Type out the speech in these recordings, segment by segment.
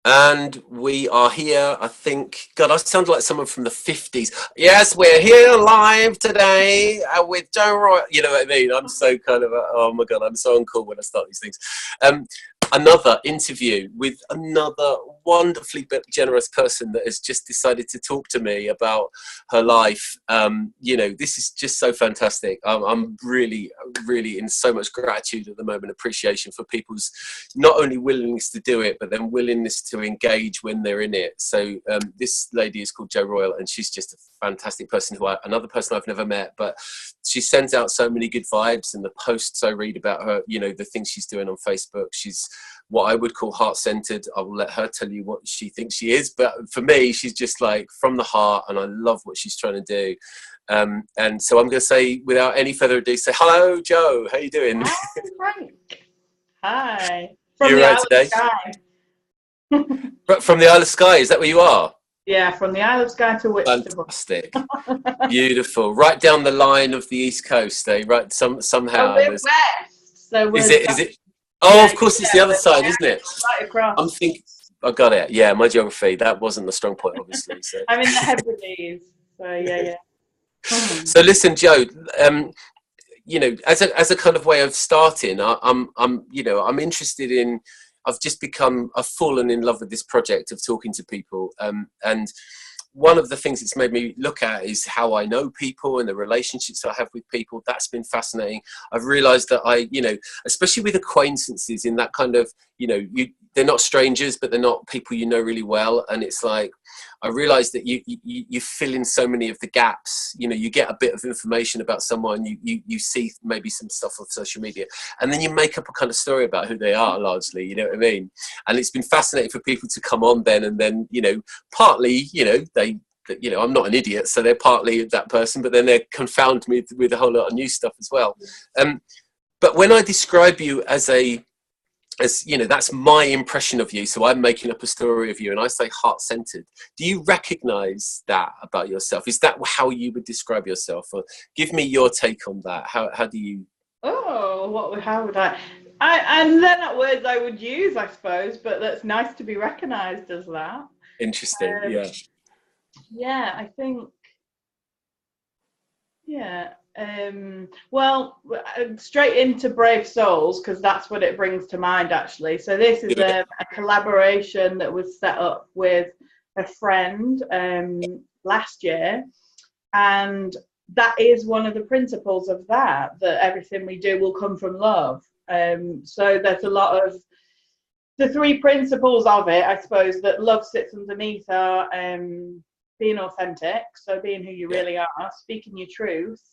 And we are here, I think. God, I sound like someone from the 50s. Yes, we're here live today with Joe Royle. You know what I mean? I'm so kind of, oh my God, I'm so uncool when I start these things. Um, Another interview with another wonderfully generous person that has just decided to talk to me about her life. You know, this is just so fantastic. I'm really, really in so much gratitude at the moment, appreciation for people's not only willingness to do it, but then willingness to engage when they're in it. So this lady is called Jo Royle, and she's just a fantastic person another person I've never met, but she sends out so many good vibes, and the posts I read about her, you know, the things she's doing on Facebook, she's what I would call heart-centered. I will let her tell you what she thinks she is, but for me, she's just like from the heart, and I love what she's trying to do. And so I'm going to say, without any further ado, say hello, Jo. How you doing? Hi, Frank. Hi. From You the right Isle of today? Skye. From the Isle of Skye, is that where you are? Yeah, from the Isle of Skye to Whitstable. Fantastic. Beautiful. Right down the line of the East Coast, eh? Right, Oh, somehow we're there's. west, so Is we're it? Is it? Oh, yeah, of course, it's the yeah, other side, isn't it? right I'm across. thinking. I got it. Yeah, my geography, that wasn't the strong point, obviously. So, I'm in the Hebrides, so yeah. so listen, Jo. You know, as a kind of way of starting, you know, I'm interested in. I've just I've fallen in love with this project of talking to people, and one of the things it's made me look at is how I know people and the relationships I have with people. That's been fascinating. I've realized that you know, especially with acquaintances in that kind of, you know, they're not strangers, but they're not people you know really well. And it's like, I realized that you fill in so many of the gaps. You know, you get a bit of information about someone, you see maybe some stuff on social media, and then you make up a kind of story about who they are largely, you know what I mean? And it's been fascinating for people to come on then, and then, you know, partly, you know, you know, I'm not an idiot, so they're partly that person, but then they confound me with a whole lot of new stuff as well. But when I describe you as you know, that's my impression of you, so I'm making up a story of you, and I say heart-centered. Do you recognize that about yourself? Is that how you would describe yourself? Or give me your take on that. How do you? Oh, how would and they're not words I would use, I suppose, but that's nice to be recognised as that. Interesting. Yeah. Yeah, I think. Yeah. Well, straight into Brave Souls, because that's what it brings to mind, actually. So this is a collaboration that was set up with a friend last year, and that is one of the principles of that everything we do will come from love. So there's a lot of the three principles of it, I suppose, that love sits underneath are being authentic, so being who you really are, speaking your truth,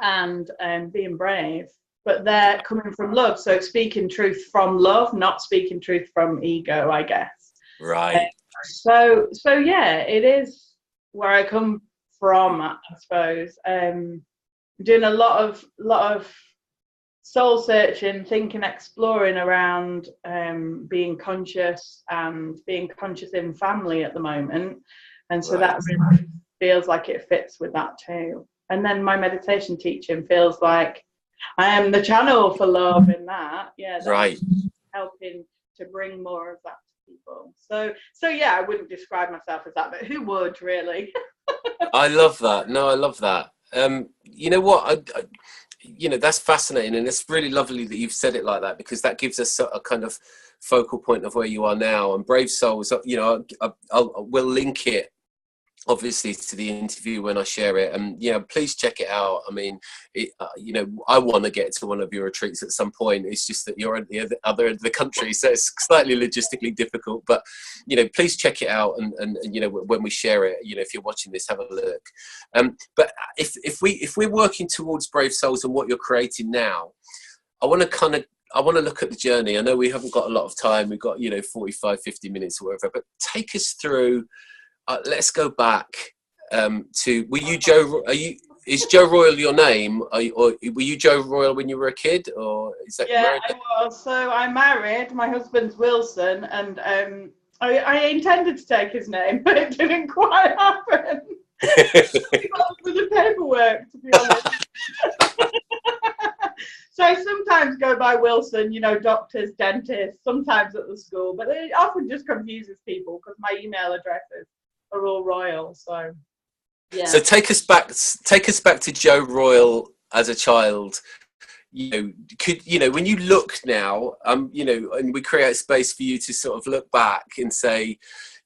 and being brave. But they're coming from love, so speaking truth from love, not speaking truth from ego, I guess. Right. So yeah, it is where I come from, I suppose. Doing a lot of soul searching, thinking, exploring around being conscious and being conscious in family at the moment. And so that really feels like it fits with that too. And then my meditation teaching feels like I am the channel for love in that. Yeah, that's helping to bring more of that to people. So yeah, I wouldn't describe myself as that, but who would really? I love that. No, I love that. You know what? You know, that's fascinating, and it's really lovely that you've said it like that, because that gives us a kind of focal point of where you are now. And Brave Souls, you know, we'll link it obviously to the interview when I share it, and you know, please check it out. I mean, you know, I want to get to one of your retreats at some point. It's just that you're at the other end of the country, so it's slightly logistically difficult, but you know, please check it out, and you know, when we share it, you know, if you're watching this, have a look. But if we're working towards Brave Souls and what you're creating now, I want to look at the journey. I know we haven't got a lot of time, we've got, you know, 45 50 minutes or whatever, but take us through. Let's go back to, were you Joe? Is Jo Royle your name? Or were you Jo Royle when you were a kid, or is that? Yeah, I was. So I married. My husband's Wilson, and I intended to take his name, but it didn't quite happen. For the paperwork, to be honest. So I sometimes go by Wilson, doctors, dentists, sometimes at the school, but it often just confuses people because my email addresses are all Royle. So yeah. So take us back to Joe Royle as a child. When you look now, and we create space for you to sort of look back and say,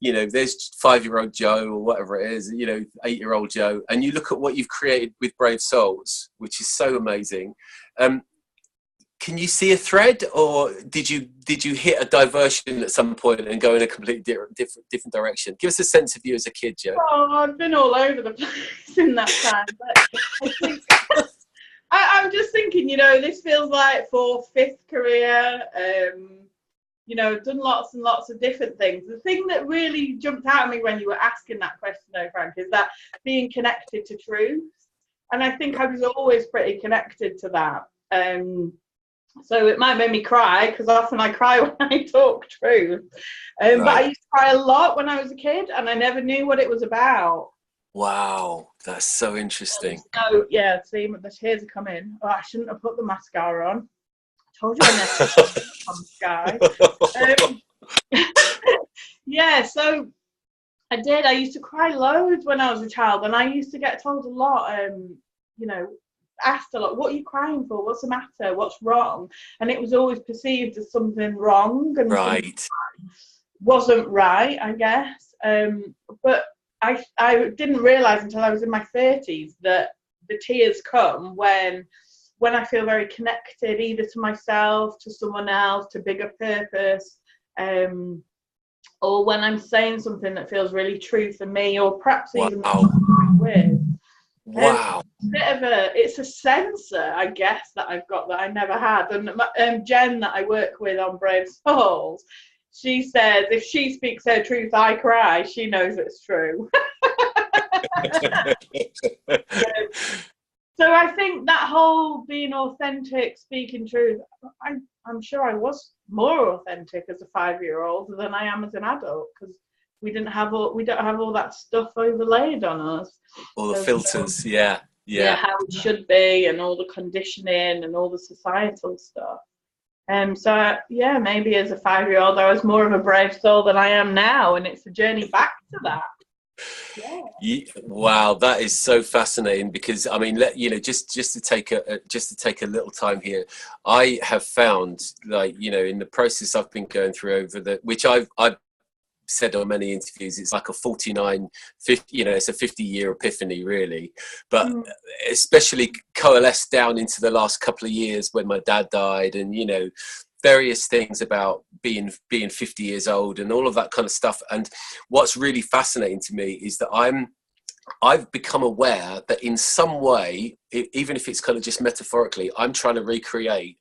there's 5-year-old Joe or whatever it is, 8-year-old Joe, and you look at what you've created with Brave Souls, which is so amazing. Can you see a thread, or did you hit a diversion at some point and go in a completely different direction? Give us a sense of you as a kid, Joe. Oh, I've been all over the place in that time. But I think I'm just thinking, this feels like 4th, 5th career. I've done lots and lots of different things. The thing that really jumped out at me when you were asking that question, though, Frank, is that being connected to truth. And I think I was always pretty connected to that. So it might make me cry, because often I cry when I talk truth. Right. But I used to cry a lot when I was a kid, and I never knew what it was about. Wow, that's so interesting. So yeah, see, the tears are coming. Oh, I shouldn't have put the mascara on. I told you I never put the mascara. Yeah, so I did. I used to cry loads when I was a child, and I used to get told a lot. Asked a lot, what are you crying for? What's the matter? What's wrong? And it was always perceived as something wrong, and right. wasn't right, I guess. But I didn't realise until I was in my 30s that the tears come when I feel very connected, either to myself, to someone else, to bigger purpose, or when I'm saying something that feels really true for me, or perhaps even with. Wow. It's a sensor, I guess, that I've got that I never had. And Jen, that I work with on Brave Souls, she says if she speaks her truth, I cry. She knows it's true. So I think that whole being authentic, speaking truth, I'm sure I was more authentic as a 5-year-old than I am as an adult, because we don't have all that stuff overlaid on us. All the filters, yeah, how it should be, and all the conditioning and all the societal stuff. So yeah, maybe as a 5-year-old, I was more of a brave soul than I am now, and it's a journey back to that. Yeah. Wow, that is so fascinating, because I mean, just to take a little time here, I have found, in the process I've been going through which I've said on many interviews, it's like a 49, 50, it's a 50-year epiphany, really, but especially coalesced down into the last couple of years when my dad died, and various things about being 50 years old and all of that kind of stuff. And what's really fascinating to me is that I've become aware that in some way, even if it's kind of just metaphorically, I'm trying to recreate.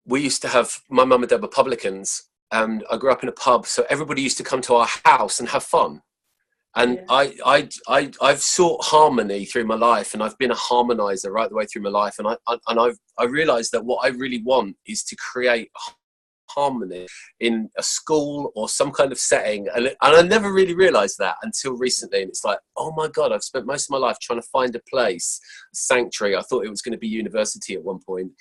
We used to have, my mum and dad were publicans, and I grew up in a pub, so everybody used to come to our house and have fun. And yeah. I've sought harmony through my life, and I've been a harmonizer right the way through my life. And I realized that what I really want is to create harmony in a school or some kind of setting. And I never really realized that until recently. And it's like, oh my God, I've spent most of my life trying to find a place, a sanctuary. I thought it was going to be university at one point.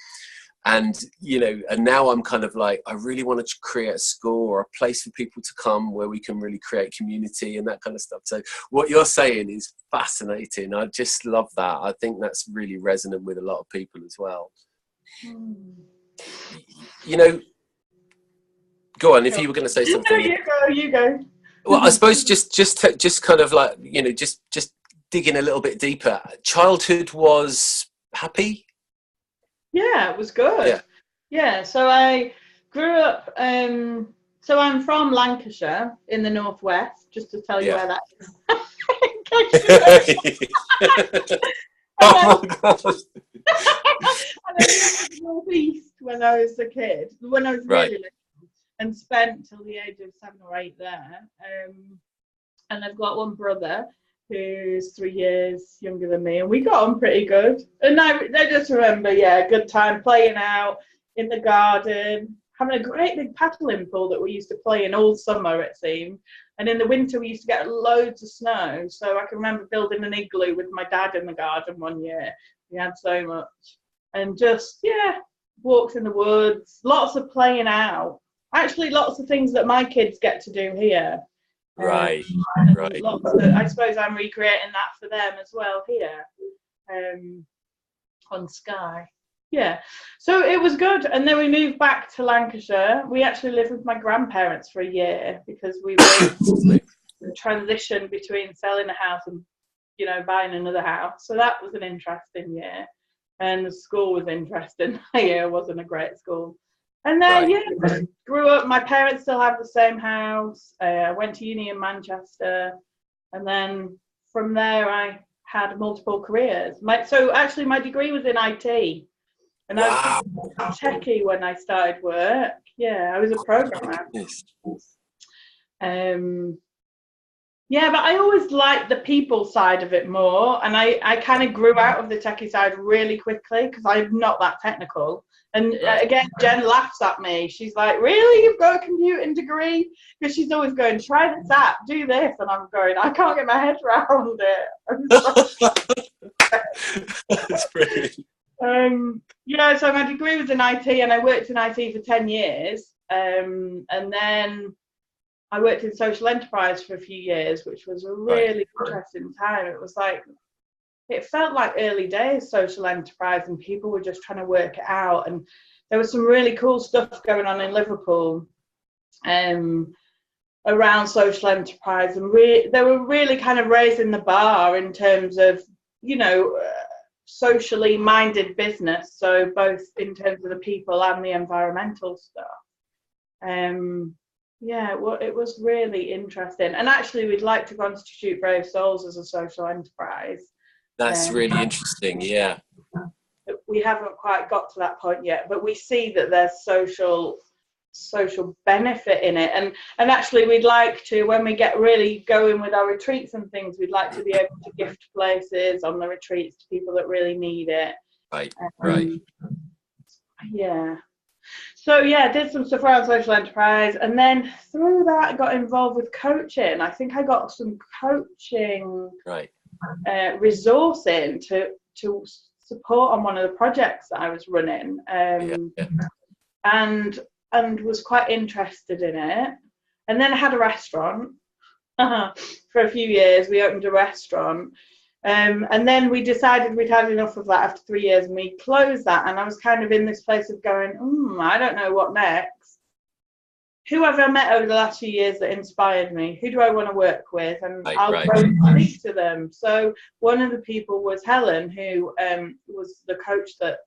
And, and now I'm kind of like, I really want to create a school or a place for people to come where we can really create community and that kind of stuff. So what you're saying is fascinating. I just love that. I think that's really resonant with a lot of people as well. Go on, if you were going to say something. You go. Well, I suppose just kind of like, just digging a little bit deeper. Childhood was happy? Yeah, it was good. Yeah, so I grew up, so I'm from Lancashire in the northwest, just to tell you where that is. Oh my gosh. And I lived in the northeast when I was a kid, when I was really little, and spent till the age of 7 or 8 there. And I've got one brother who's 3 years younger than me, and we got on pretty good. And I just remember, a good time playing out in the garden, having a great big paddling pool that we used to play in all summer, it seemed. And in the winter, we used to get loads of snow. So I can remember building an igloo with my dad in the garden one year. We had so much. and just, walks in the woods, lots of playing out. Actually, lots of things that my kids get to do here. Right. I suppose I'm recreating that for them as well here, on Skye. Yeah, so it was good. And then we moved back to Lancashire. We actually lived with my grandparents for a year because we were in transition between selling a house and, buying another house. So that was an interesting year. And the school was interesting. The year wasn't a great school. And then, grew up. My parents still have the same house. I went to uni in Manchester. And then from there, I had multiple careers. So actually, my degree was in IT. And I was a techie when I started work. Yeah, I was a programmer. But I always liked the people side of it more. And I kind of grew out of the techie side really quickly because I'm not that technical. And again, Jen laughs at me. She's like, really? You've got a computing degree? Because she's always going, try this app, do this. And I'm going, I can't get my head around it. That's brilliant. So my degree was in IT and I worked in IT for 10 years. And then I worked in social enterprise for a few years, which was a really interesting time. It felt like early days social enterprise and people were just trying to work it out. And there was some really cool stuff going on in Liverpool around social enterprise. And they were really kind of raising the bar in terms of, socially minded business. So both in terms of the people and the environmental stuff. It was really interesting. And actually, we'd like to constitute Brave Souls as a social enterprise. That's really interesting, yeah. We haven't quite got to that point yet, but we see that there's social benefit in it. And actually, we'd like to, when we get really going with our retreats and things, we'd like to be able to gift places on the retreats to people that really need it. Right. Yeah. So did some stuff around social enterprise, and then through that I got involved with coaching. I think I got some coaching resourcing to support on one of the projects that I was running, and was quite interested in it. And then I had a restaurant for a few years. We opened a restaurant. And then we decided we'd had enough of that after 3 years and we closed that. And I was kind of in this place of going, I don't know what next. Who have I met over the last few years that inspired me? Who do I want to work with? And I'll go speak to them. So one of the people was Helen, who was the coach that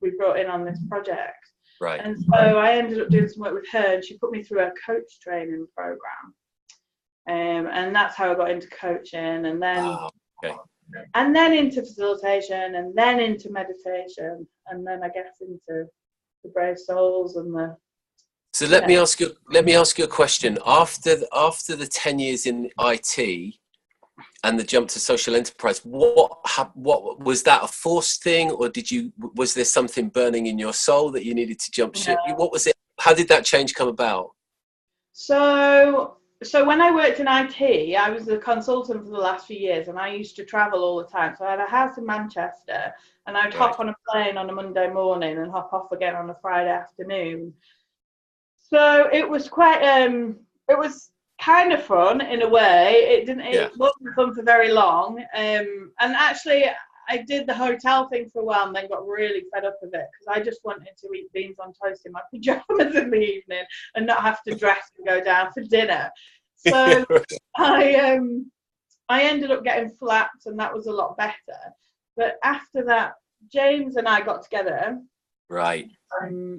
we brought in on this project. Right. And so I ended up doing some work with her and she put me through a coach training program. And that's how I got into coaching. And then... And then into facilitation, and then into meditation, and then I guess into the Brave Souls and the. So let me ask you a question. After the 10 years in IT and the jump to social enterprise, what was that a forced thing, or was there something burning in your soul that you needed to jump ship? What was it? How did that change come about? So when I worked in IT, I was a consultant for the last few years and I used to travel all the time. So I had a house in Manchester and I'd hop on a plane on a Monday morning and hop off again on a Friday afternoon. So it was quite, it was kind of fun in a way. It wasn't fun for very long. And actually, I did the hotel thing for a while and then got really fed up with it because I just wanted to eat beans on toast in my pajamas in the evening and not have to dress and go down for dinner. So I ended up getting flats and that was a lot better. But after that, James and I got together. Right.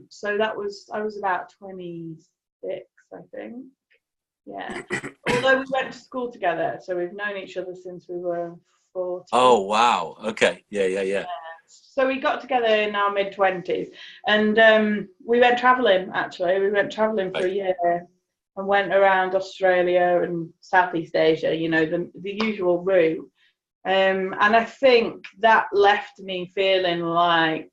So I was about 26, I think. Yeah. Although we went to school together, so we've known each other since we were 14. Oh wow. Okay. Yeah. So we got together in our mid-20s and we went traveling. Actually, we went traveling for a year and went around Australia and Southeast Asia. The usual route. And I think that left me feeling like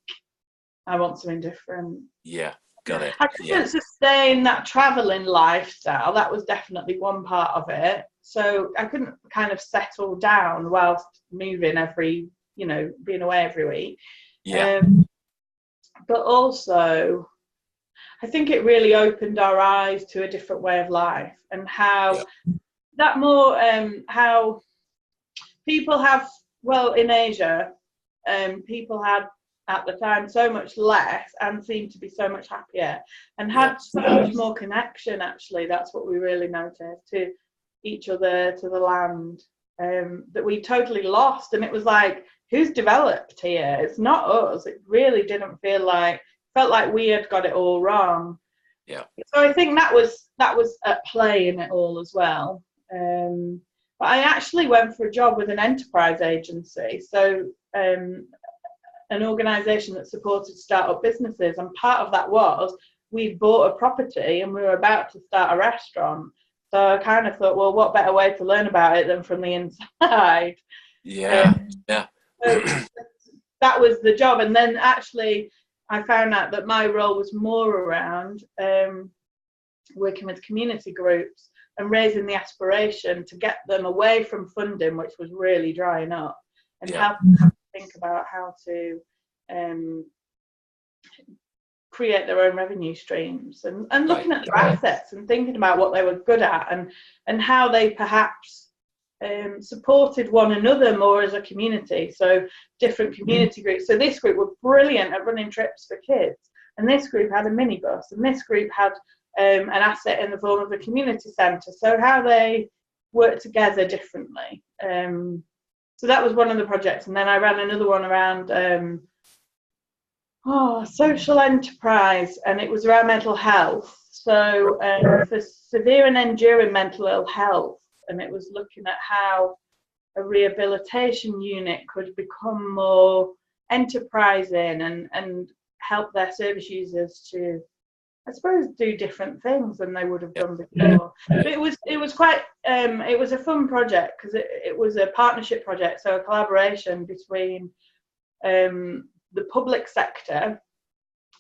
I want something different. Yeah. Got it. I couldn't sustain that traveling lifestyle. That was definitely one part of it. So I couldn't kind of settle down whilst moving being away every week. Yeah. but also I think it really opened our eyes to a different way of life, and how that more how people have, well, in Asia, people had at the time so much less and seemed to be so much happier and had so much more connection. Actually, that's what we really noticed, to each other, to the land, that we totally lost. And it was like, who's developed here? It's not us. It really didn't felt like we had got it all wrong. So I think that was at play in it all as well. But I actually went for a job with an enterprise agency, so an organisation that supported start-up businesses, and part of that was we bought a property and we were about to start a restaurant. So I kind of thought, well, what better way to learn about it than from the inside? So that was the job. And then actually I found out that my role was more around working with community groups and raising the aspiration to get them away from funding, which was really drying up, and helping them think about how to create their own revenue streams, and looking at their assets and thinking about what they were good at, and how they perhaps supported one another more as a community. So different community groups. So this group were brilliant at running trips for kids, and this group had a minibus, and this group had an asset in the form of a community centre. So how they work together differently. So that was one of the projects. And then I ran another one around social enterprise, and it was around mental health. So for severe and enduring mental ill health, and it was looking at how a rehabilitation unit could become more enterprising and help their service users to, I suppose, do different things than they would have done before. But it was quite it was a fun project, because it was a partnership project, so a collaboration between the public sector,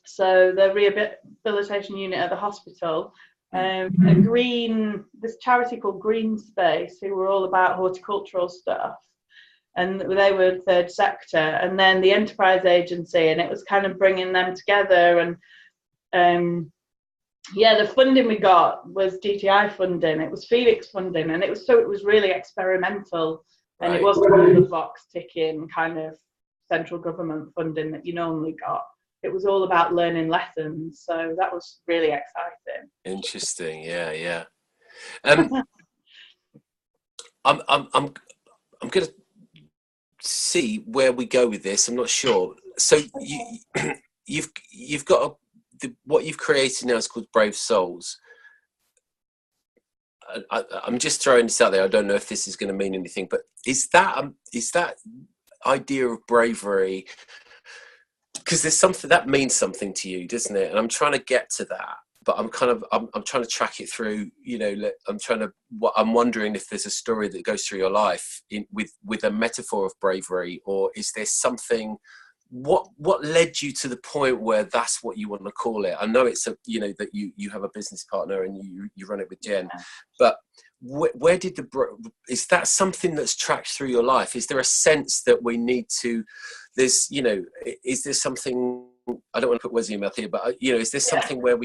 so the rehabilitation unit at the hospital, this charity called Green Space, who were all about horticultural stuff, and they were third sector, and then the enterprise agency, and it was kind of bringing them together. And the funding we got was DTI funding, it was Felix funding, and it was really experimental, and it wasn't the box ticking kind of central government funding that you normally got. It was all about learning lessons, so that was really exciting. Interesting, yeah. I'm going to see where we go with this. I'm not sure. So you've got what you've created now is called Brave Souls. I'm just throwing this out there. I don't know if this is going to mean anything, but is that idea of bravery? Because there's something that means something to you, doesn't it? And I'm trying to get to that, but I'm trying to track it through. I'm wondering if there's a story that goes through your life with a metaphor of bravery, or is there something? What led you to the point where that's what you want to call it? I know it's that you have a business partner and you run it with Jen, but where did is that something that's tracked through your life? Is there a sense that we need to? Is there something? I don't want to put words in your mouth here, but is there something where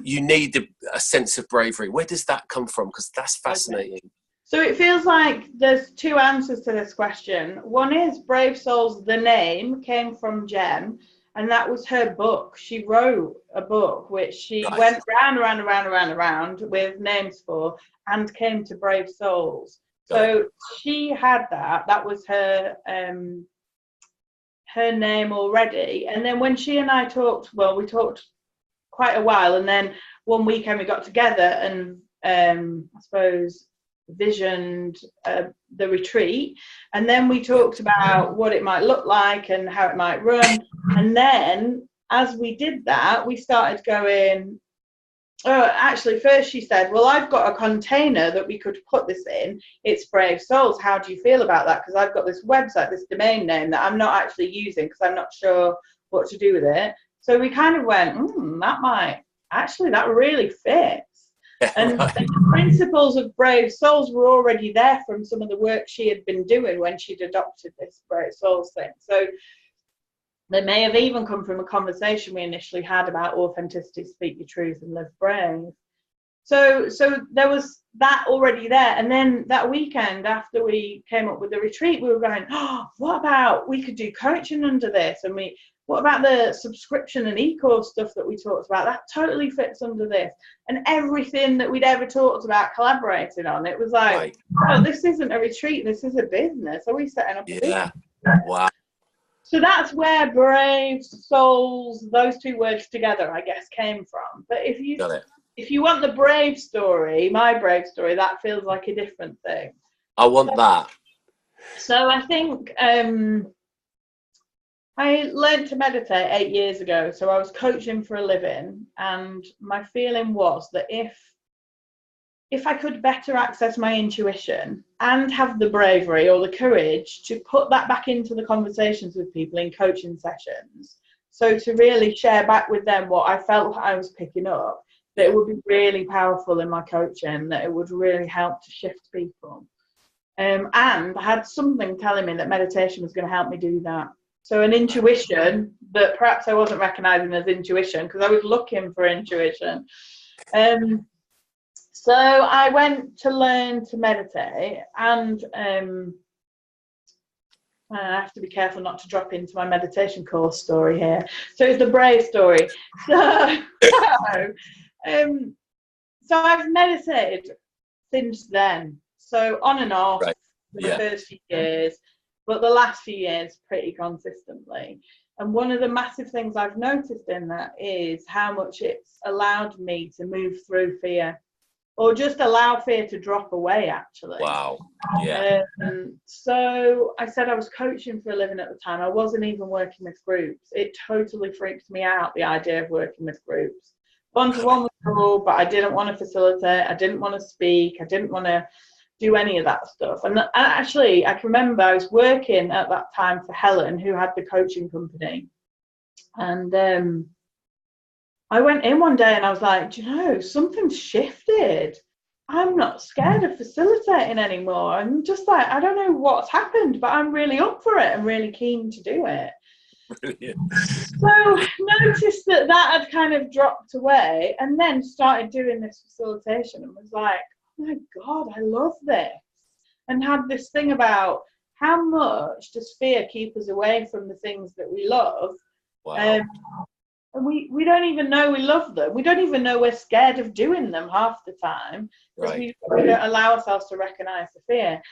you need a sense of bravery? Where does that come from? Because that's fascinating. Okay. So it feels like there's two answers to this question. One is Brave Souls, the name came from Jen, and that was her book. She wrote a book which she went round with names for, and came to Brave Souls. So she had that. That was her name already. And then when she and I talked, we talked quite a while, and then one weekend we got together and I suppose visioned the retreat, and then we talked about what it might look like and how it might run. And then as we did that, we started going, actually first she said, well, I've got a container that we could put this in, it's Brave Souls, how do you feel about that? Because I've got this website, this domain name that I'm not actually using because I'm not sure what to do with it. So we kind of went, that really fits. And the principles of Brave Souls were already there from some of the work she had been doing when she'd adopted this Brave Souls thing. So They may have even come from a conversation we initially had about authenticity, speak your truth, and live brave. So there was that already there. And then that weekend after we came up with the retreat, we were going, oh, what about we could do coaching under this? And what about the subscription and e-course stuff that we talked about? That totally fits under this. And everything that we'd ever talked about collaborated on. It was like, oh, this isn't a retreat, this is a business. Are we setting up a business? Wow. So that's where brave, souls, those two words together, I guess, came from. But if you want the brave story, my brave story, that feels like a different thing. I want that. So I think I learned to meditate 8 years ago. So I was coaching for a living, and my feeling was that if I could better access my intuition and have the bravery or the courage to put that back into the conversations with people in coaching sessions, so to really share back with them what I felt I was picking up, that it would be really powerful in my coaching, that it would really help to shift people. And I had something telling me that meditation was going to help me do that. So an intuition that perhaps I wasn't recognizing as intuition, because I was looking for intuition. So I went to learn to meditate, and I have to be careful not to drop into my meditation course story here. So it's the brave story. So I've meditated since then. So on and off for the first few years, but the last few years pretty consistently. And one of the massive things I've noticed in that is how much it's allowed me to move through fear, or just allow fear to drop away, actually. Wow. Yeah. So I said I was coaching for a living at the time. I wasn't even working with groups. It totally freaked me out, the idea of working with groups. One-to-one was cool, but I didn't want to facilitate. I didn't want to speak. I didn't want to do any of that stuff. And actually, I can remember I was working at that time for Helen, who had the coaching company. And I went in one day and I was like, do you know, something's shifted. I'm not scared of facilitating anymore. I'm just like, I don't know what's happened, but I'm really up for it. I'm really keen to do it. Brilliant. So noticed that had kind of dropped away, and then started doing this facilitation and was like, oh my God, I love this. And had this thing about how much does fear keep us away from the things that we love. Wow. And we don't even know we love them. We don't even know we're scared of doing them half the time, because we don't allow ourselves to recognize the fear.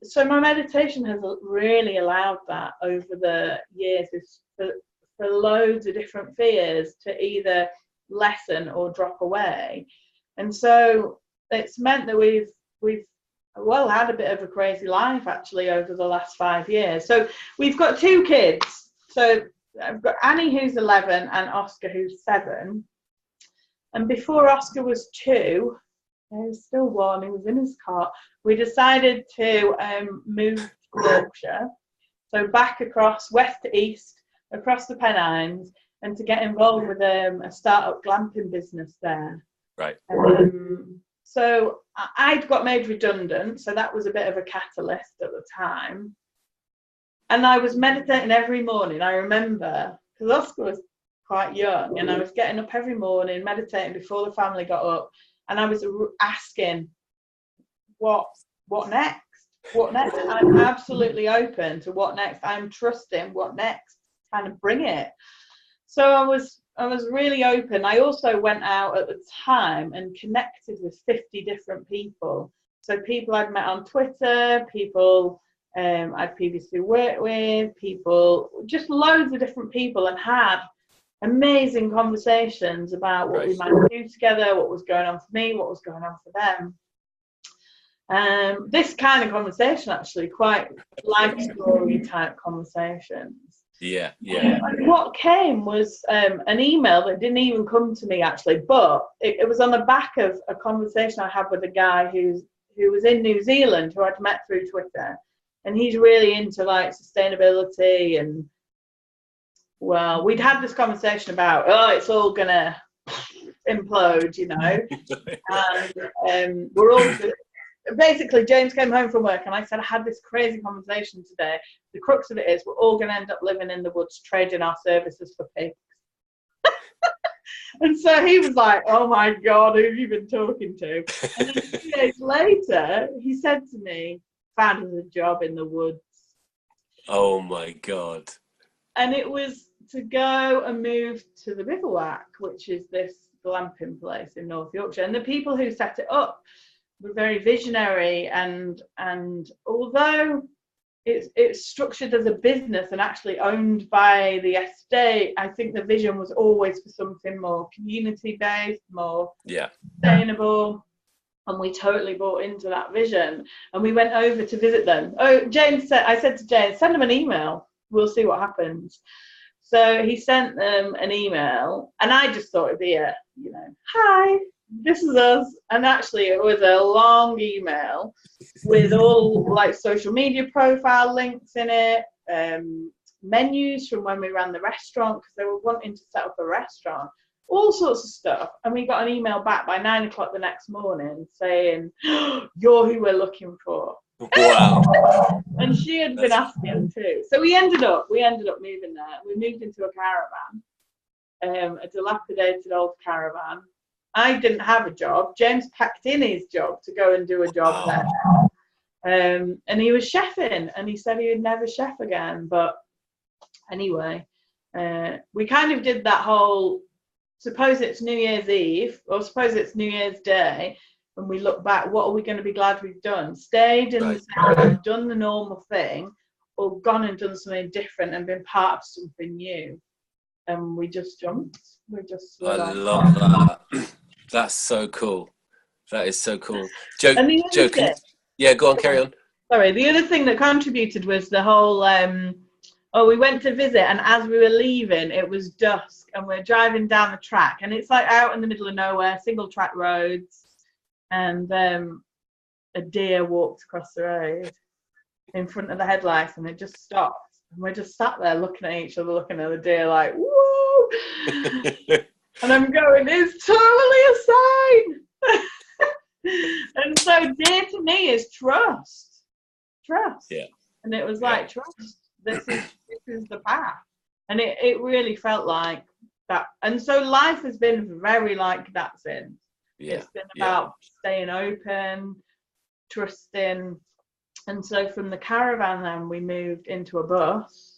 So my meditation has really allowed that over the years, for loads of different fears to either lessen or drop away. And so it's meant that we've had a bit of a crazy life actually over the last 5 years. So we've got 2 kids. So I've got Annie, who's 11, and Oscar, who's 7. And before Oscar was 2, he was still 1, he was in his cot, we decided to move to Yorkshire, so back across west to east, across the Pennines, and to get involved with a startup glamping business there. Right. So I'd got made redundant, so that was a bit of a catalyst at the time. And I was meditating every morning, I remember, because Oscar was quite young, and I was getting up every morning, meditating before the family got up, and I was asking, what next? What next? I'm absolutely open to what next. I'm trusting what next, kind of bring it. So I was really open. I also went out at the time and connected with 50 different people. So people I'd met on Twitter, people I'd previously worked with, people, just loads of different people, and had amazing conversations about what we might do together, what was going on for me, what was going on for them. This kind of conversation, actually, quite life story type conversations. Yeah. And what came was an email that didn't even come to me, actually, but it was on the back of a conversation I had with a guy who was in New Zealand, who I'd met through Twitter, and he's really into like sustainability. And well, we'd had this conversation about, it's all gonna implode, you know, and we're all basically, James came home from work and I said, I had this crazy conversation today. The crux of it is we're all going to end up living in the woods, trading our services for pigs. And so he was like, oh my God, who have you been talking to? And then 2 days later, he said to me, found us a job in the woods. Oh my God. And it was to go and move to the Bivouac, which is this glamping place in North Yorkshire. And the people who set it up were very visionary, and although it's structured as a business and actually owned by the estate, I think the vision was always for something more community-based, more sustainable, and we totally bought into that vision. And we went over to visit them. I said to James, send them an email, we'll see what happens. So he sent them an email, and I just thought it'd be hi, this is us. And actually it was a long email with all like social media profile links in it, menus from when we ran the restaurant, because they were wanting to set up a restaurant, all sorts of stuff. And we got an email back by 9 o'clock the next morning saying, you're who we're looking for. Wow. And she had been asking too. So we ended up moving there. We moved into a caravan, a dilapidated old caravan. I didn't have a job. James packed in his job to go and do a job there. And he was chefing, and he said he would never chef again. But anyway, we kind of did that whole, suppose it's New Year's Eve, or suppose it's New Year's Day, and we look back, what are we going to be glad we've done? Stayed in the same, done the normal thing, or gone and done something different and been part of something new. And we just jumped. I love that. That's so cool. That is so cool. Joe, go on, carry on. Sorry, the other thing that contributed was the whole, we went to visit, and as we were leaving, it was dusk, and we're driving down the track, and it's like out in the middle of nowhere, single track roads, and a deer walked across the road in front of the headlights, and it just stopped. And we're just sat there looking at each other, looking at the deer like, whoa! And I'm going, it's totally a sign. And so deer to me is trust. Yeah. And it was like, trust. This is the path. And it really felt like that. And so life has been very like that since. Yeah. It's been about staying open, trusting. And so from the caravan then we moved into a bus.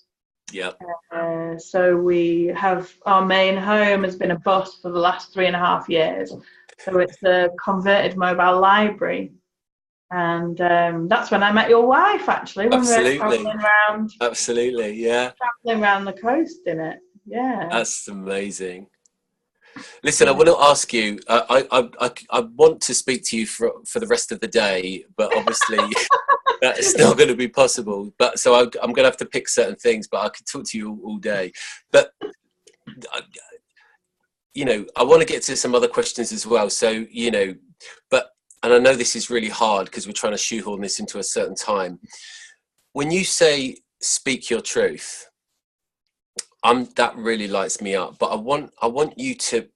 Yep. So we have, our main home has been a bus for the last 3.5 years. So it's a converted mobile library. And that's when I met your wife, actually. When Absolutely. we were traveling around. Absolutely, yeah. Traveling around the coast in it. Yeah. That's amazing. Listen, I want to ask you, I want to speak to you for the rest of the day, but obviously that's not going to be possible. But so I'm going to have to pick certain things, but I could talk to you all day. But, I want to get to some other questions as well. So, and I know this is really hard because we're trying to shoehorn this into a certain time. When you say speak your truth, that really lights me up. But I want you to,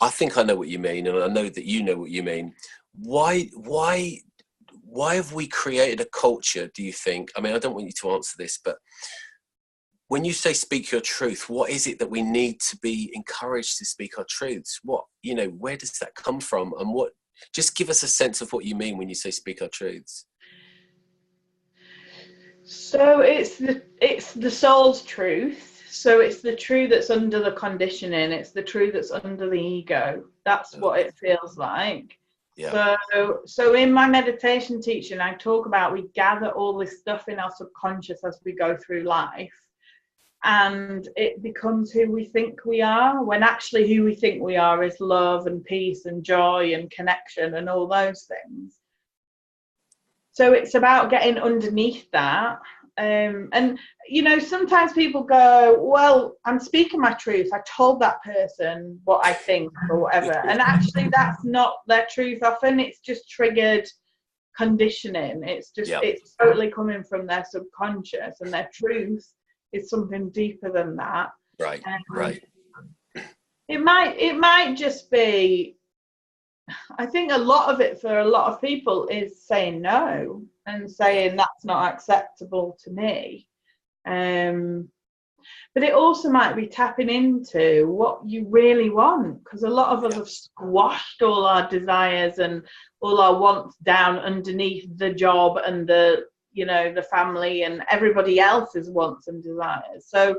I think I know what you mean, and I know that you know what you mean. Why have we created a culture, do you think? I mean, I don't want you to answer this, but when you say speak your truth, what is it that we need to be encouraged to speak our truths? Where does that come from? And just give us a sense of what you mean when you say speak our truths. So it's the soul's truth. So it's the truth that's under the conditioning. It's the truth that's under the ego. That's what it feels like. Yeah. So in my meditation teaching, I talk about we gather all this stuff in our subconscious as we go through life, and it becomes who we think we are, when actually who we think we are is love and peace and joy and connection and all those things. So it's about getting underneath that. And sometimes people go, well, I'm speaking my truth. I told that person what I think or whatever. And actually that's not their truth. Often it's just triggered conditioning. It's totally coming from their subconscious, and their truth is something deeper than that. Right, right. It might just be I think a lot of it for a lot of people is saying no and saying that's not acceptable to me. But it also might be tapping into what you really want, because a lot of us have squashed all our desires and all our wants down underneath the job and the, you know, the family and everybody else's wants and desires. So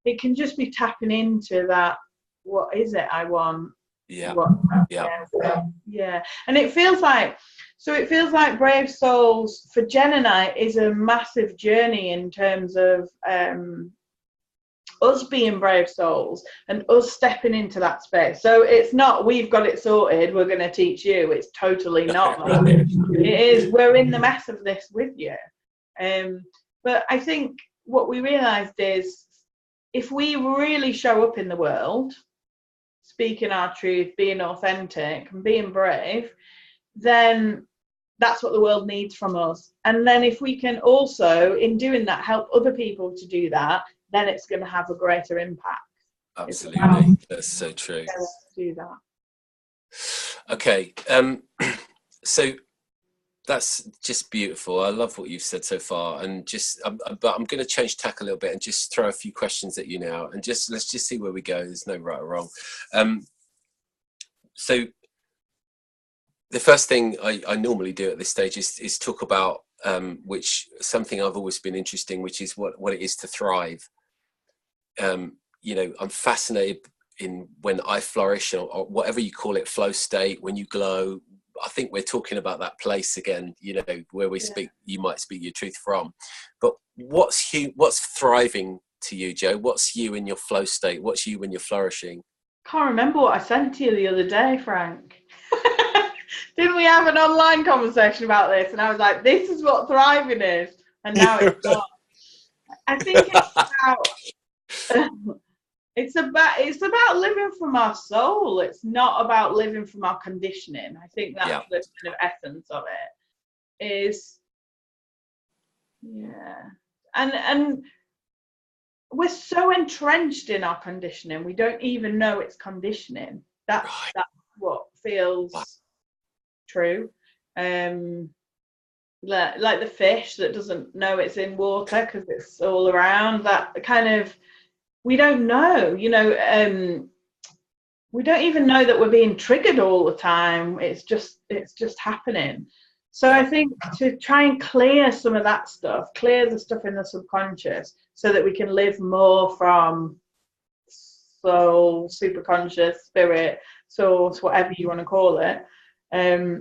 it can just be tapping into that. What is it I want? Yeah. Yeah. And it feels like, Brave Souls for Jen and I is a massive journey in terms of us being brave souls and us stepping into that space. So it's not we've got it sorted, we're going to teach you. It's totally not that. It is we're in the mess of this with you. But I think what we realized is if we really show up in the world, speaking our truth, being authentic and being brave, then that's what the world needs from us. And then if we can also, in doing that, help other people to do that, then it's going to have a greater impact. Absolutely. That's so true. Do that. Okay. So that's just beautiful. I love what you've said so far, and but I'm going to change tack a little bit and just throw a few questions at you now, and let's just see where we go. There's no right or wrong. So the first thing I normally do at this stage is talk about which something I've always been interested in, which is what it is to thrive. You know, I'm fascinated in when I flourish, or whatever you call it, flow state, when you glow. I think we're talking about that place again, you know, where we speak, you might speak your truth from. But what's thriving to you, Joe? What's you in your flow state? What's you when you're flourishing? Can't remember what I sent to you the other day, Frank. Didn't we have an online conversation about this? And I was like, this is what thriving is. And now it's not. I think it's about living from our soul. It's not about living from our conditioning. I think that's the kind of essence of it. Is and we're so entrenched in our conditioning, we don't even know it's conditioning. That's what feels true. Like the fish that doesn't know it's in water because it's all around. That kind of, we don't know, you know. We don't even know that we're being triggered all the time. It's just happening. So I think to try and clear some of that stuff, clear the stuff in the subconscious, so that we can live more from soul, superconscious, spirit, source, whatever you want to call it,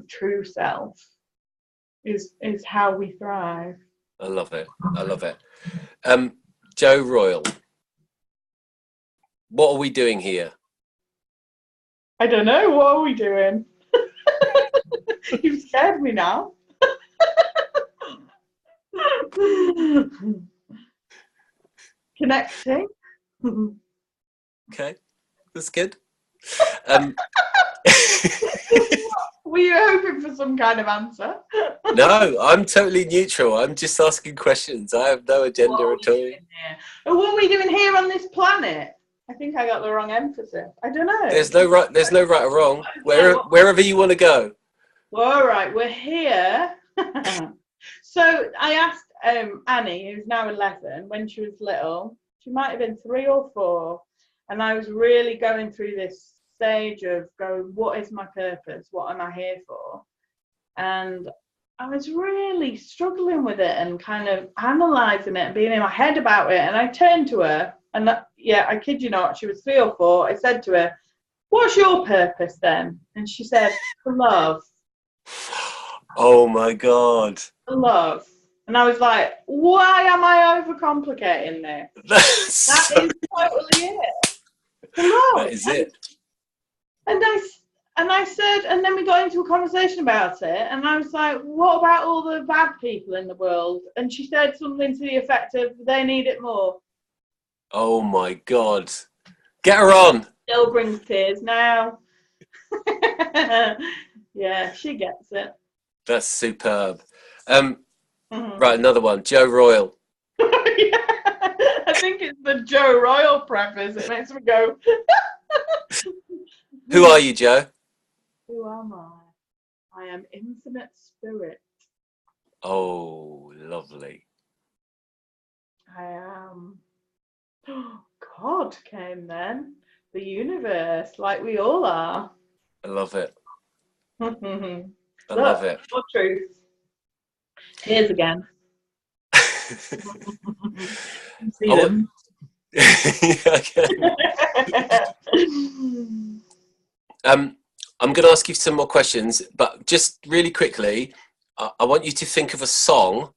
true self, is how we thrive. I love it. Joe Royle, what are we doing here? I don't know. What are we doing? You've scared me now. Connecting. Okay, that's good. Were you hoping for some kind of answer? No, I'm totally neutral. I'm just asking questions. I have no agenda at all. What are we doing here on this planet? I think I got the wrong emphasis. I don't know. There's no right or wrong. Wherever you want to go. Well, all right, we're here. So I asked Annie, who's now 11, when she was little. She might have been 3 or 4, and I was really going through this stage of going, what is my purpose? What am I here for? And I was really struggling with it and kind of analysing it and being in my head about it. And I turned to her, and I kid you not, she was 3 or 4. I said to her, what's your purpose then? And she said, love. Oh my God. Love. And I was like, why am I overcomplicating this? That is totally it. Love. That is it. And I said, and then we got into a conversation about it, and I was like, what about all the bad people in the world? And she said something to the effect of, they need it more. Oh my God. Get her on. Still brings tears now. Yeah, she gets it. That's superb. Right, another one. Joe Royle. I think it's the Joe Royle preface. It makes me go. Who are you, Joe? Who am I? am infinite spirit. Oh, lovely. I am. God came then. The universe, like we all are. I love it. I Look, love it. more truth. Here's again. See them. Yeah, okay. I'm going to ask you some more questions, but just really quickly, I want you to think of a song.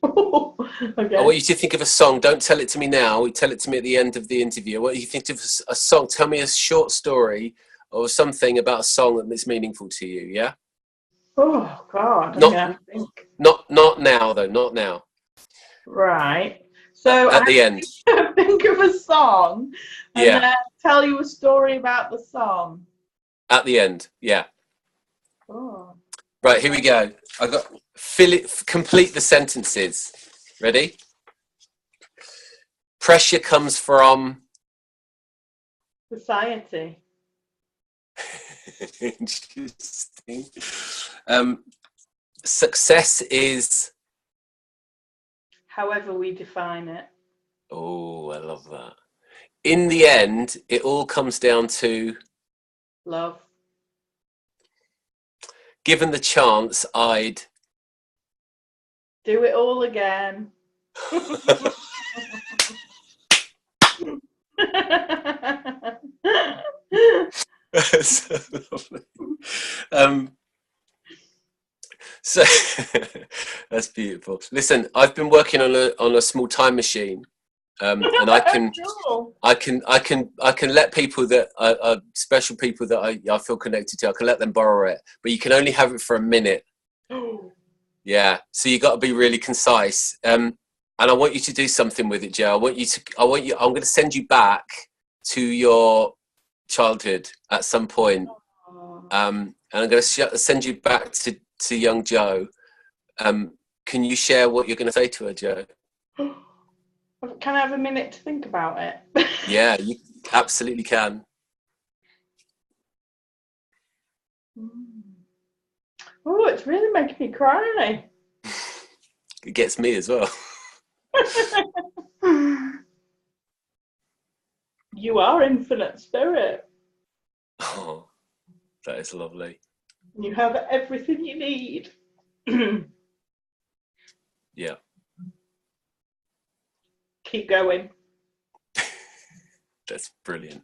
Okay. I want you to think of a song. Don't tell it to me now. Tell it to me at the end of the interview. I want you to think of a song. Tell me a short story or something about a song that's meaningful to you. Yeah. Oh God. Not think. not now though. Not now. Right. So At the end. Think of a song and then tell you a story about the song. At the end. Yeah. Oh. Right, here we go. I got complete the sentences. Ready? Pressure comes from Society. Interesting. Success is however we define it. Oh, I love that. In the end, it all comes down to love. Given the chance, I'd do it all again. So lovely. So that's beautiful. Listen, I've been working on a small time machine, and I can let people that are special people that I feel connected to. I can let them borrow it, but you can only have it for a minute. Yeah, so you got to be really concise. And I want you to do something with it, Joe. I'm going to send you back to your childhood at some point. And I'm going to send you back to young Joe. Can you share what you're going to say to her, Joe? Can I have a minute to think about it? Yeah, you absolutely can. Oh, it's really making me cry. It gets me as well. You are infinite spirit. Oh, that is lovely. You have everything you need. Yeah. Keep going. That's brilliant.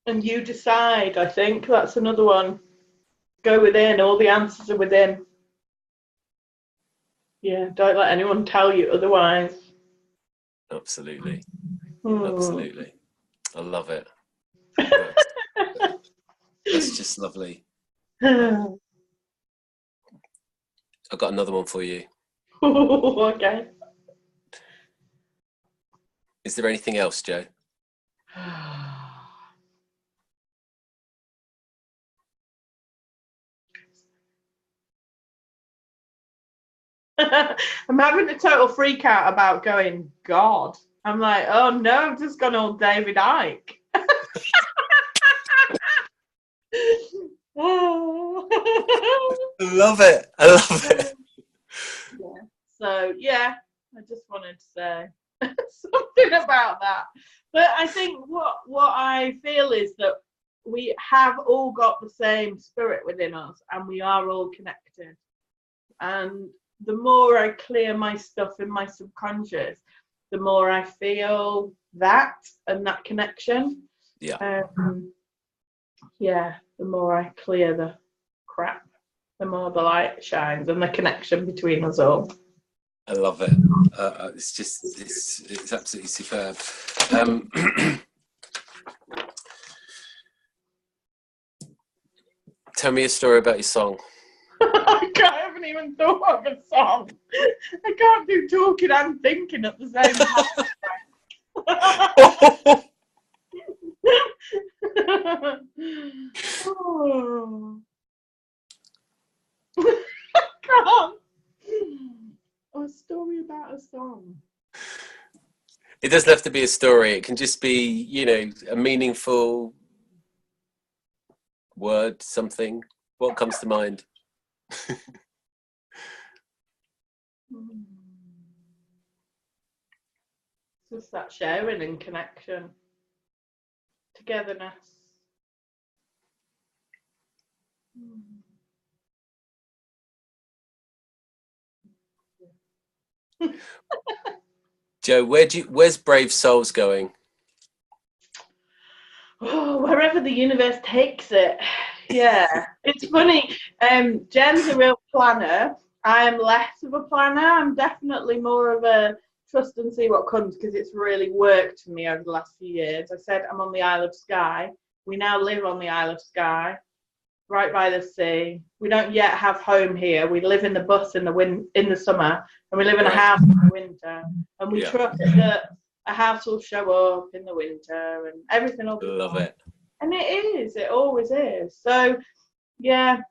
And you decide, I think. That's another one. Go within. All the answers are within. Yeah, don't let anyone tell you otherwise. Absolutely. Absolutely. I love it. That's just lovely. I've got another one for you. Okay. Is there anything else, Joe? I'm having a total freak out about going, God. I'm like, oh no, I've just gone all David Icke. I love it. I love it. Yeah. So yeah, I just wanted to say something about that. But I think what I feel is that we have all got the same spirit within us, and we are all connected. And the more I clear my stuff in my subconscious, the more I feel that and that connection. Yeah. Yeah, the more I clear the crap, the more the light shines and the connection between us all. I love it. It's absolutely superb. Tell me a story about your song. I haven't even thought of a song. I can't do talking and thinking at the same time. Oh. I can't. A story about a song. It doesn't have to be a story. It can just be, a meaningful word, something. What comes to mind? Just that sharing and connection, togetherness. Jo, where's Brave Souls going? Oh, wherever the universe takes it. Yeah, it's funny. Jen's a real planner. I am less of a planner. I'm definitely more of a trust and see what comes, because it's really worked for me over the last few years. I said I'm on the Isle of Skye. We now live on the Isle of Skye, right by the sea. We don't yet have home here. We live in the bus in the summer, and we live in a house in the winter. And we trust that a house will show up in the winter and everything will be Love it. And it is. It always is. So, yeah,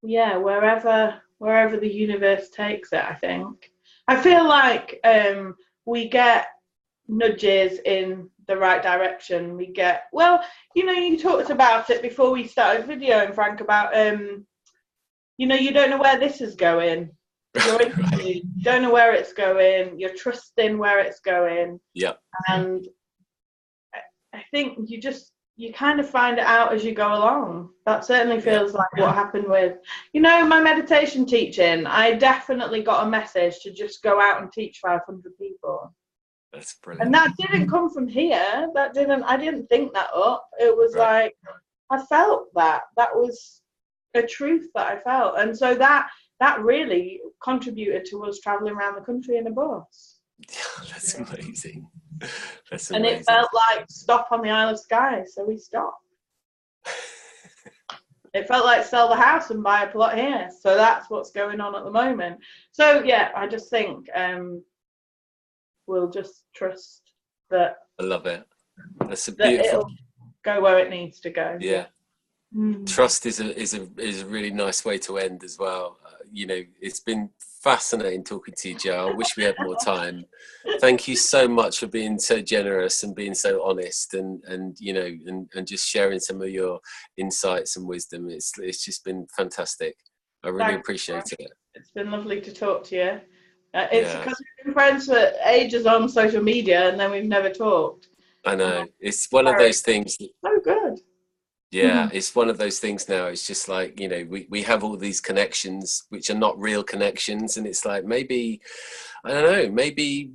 wherever the universe takes it, I think. I feel like we get nudges in the right direction. We get, well, you talked about it before we started videoing, Frank, about you don't know where this is going. You don't know where it's going. You're trusting where it's going. Yeah. And I think you kind of find it out as you go along. That certainly feels like what happened with, my meditation teaching. I definitely got a message to just go out and teach 500 people. That's brilliant. And that didn't come from here. I didn't think that up. It was like, I felt that. That was a truth that I felt. And so that really contributed to us traveling around the country in a bus. That's amazing. That's amazing. And it felt like stop on the Isle of Skye, so we stopped. It felt like sell the house and buy a plot here. So that's what's going on at the moment. So yeah, I just think we'll just trust that. I love it. That's a beautiful. It'll go where it needs to go. Yeah. Trust is a really nice way to end as well. It's been fascinating talking to you, Jo. I wish we had more time. Thank you so much for being so generous and being so honest and just sharing some of your insights and wisdom. It's just been fantastic. I really appreciate it. It's been lovely to talk to you. It's because we've been friends for ages on social media and then we've never talked. I know. It's one of those things. So good. Yeah, it's one of those things now. It's just like, we have all these connections which are not real connections. And it's like, maybe, I don't know, maybe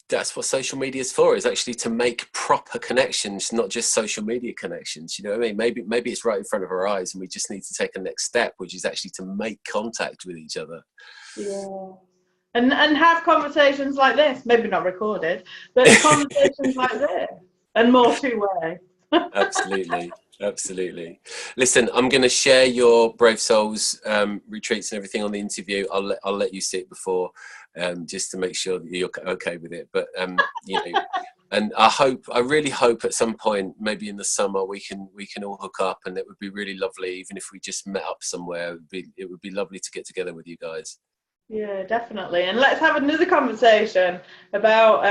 that's what social media is for, is actually to make proper connections, not just social media connections. You know what I mean? Maybe it's right in front of our eyes and we just need to take a next step, which is actually to make contact with each other. Yeah. And have conversations like this, maybe not recorded, but conversations like this and more two-way. Absolutely. Listen, I'm going to share your Brave Souls retreats and everything on the interview. I'll let you see it before, just to make sure that you're okay with it. But and I really hope at some point, maybe in the summer, we can all hook up, and it would be really lovely, even if we just met up somewhere. It would be lovely to get together with you guys. Yeah, definitely. And let's have another conversation about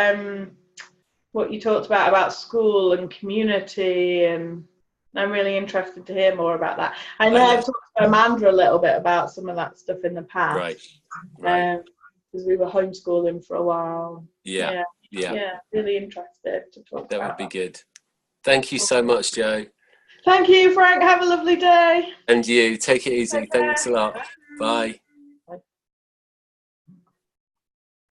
what you talked about school and community, and I'm really interested to hear more about that. I know I've talked to Amanda a little bit about some of that stuff in the past. Right. Because we were homeschooling for a while. Yeah. Really interested to talk about that. That would be good. Thank you so much, Jo. Thank you, Frank. Have a lovely day. And you. Take it easy. Thanks a lot. Bye.